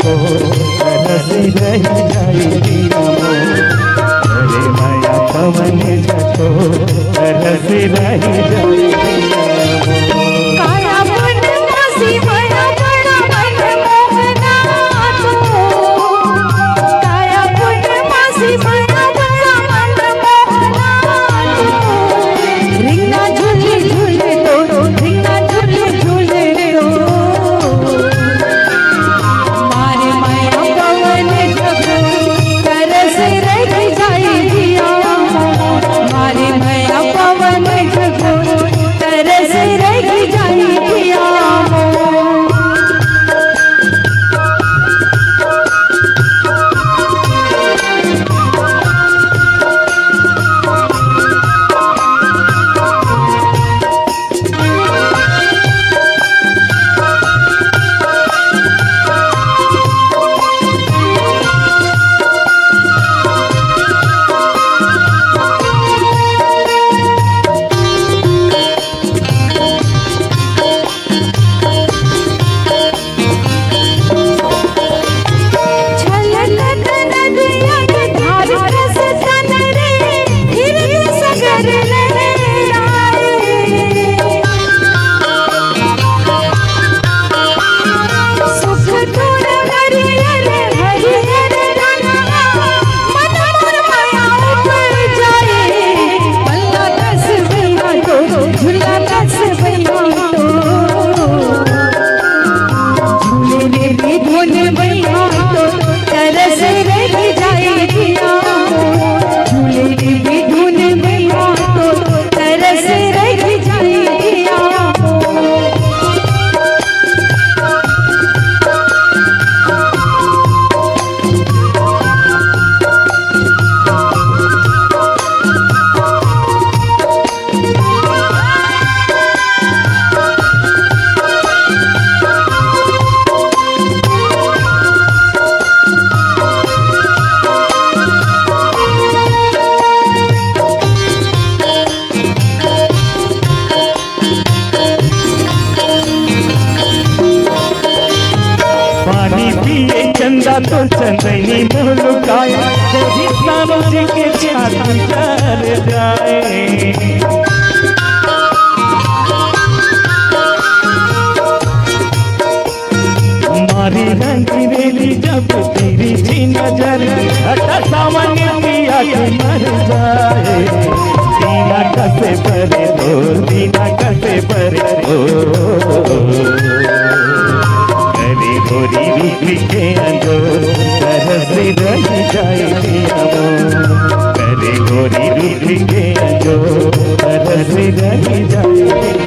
झको तरसी रही जाई दिया अरे माया पवन झको तरसी रही जाई काया पूर्णिमासी बड़ा बड़ा मन मोहना तो काया पूर्णिमासी बड़ा बड़ा मन मोहना तो रिंगा झूले झूले तो रिंगा झूले झूले तो मारे माया पवन झको तरस रही जाई दिया मारे माया पवन झको तरस रही जाई दिया चंदा तो चंदनी मुलुकाया हिंदुस्तान जी के छाती चल जाए मारी रंगी रेली जब तेरी थी नजर हटा सामान्य किया कि मर जाए दीना कसे परे दो दीना कसे परे दो गोरी रूपी के अंदो तरसी रही जाए करे गोरी रूपी के अंदो तरसी रही जाए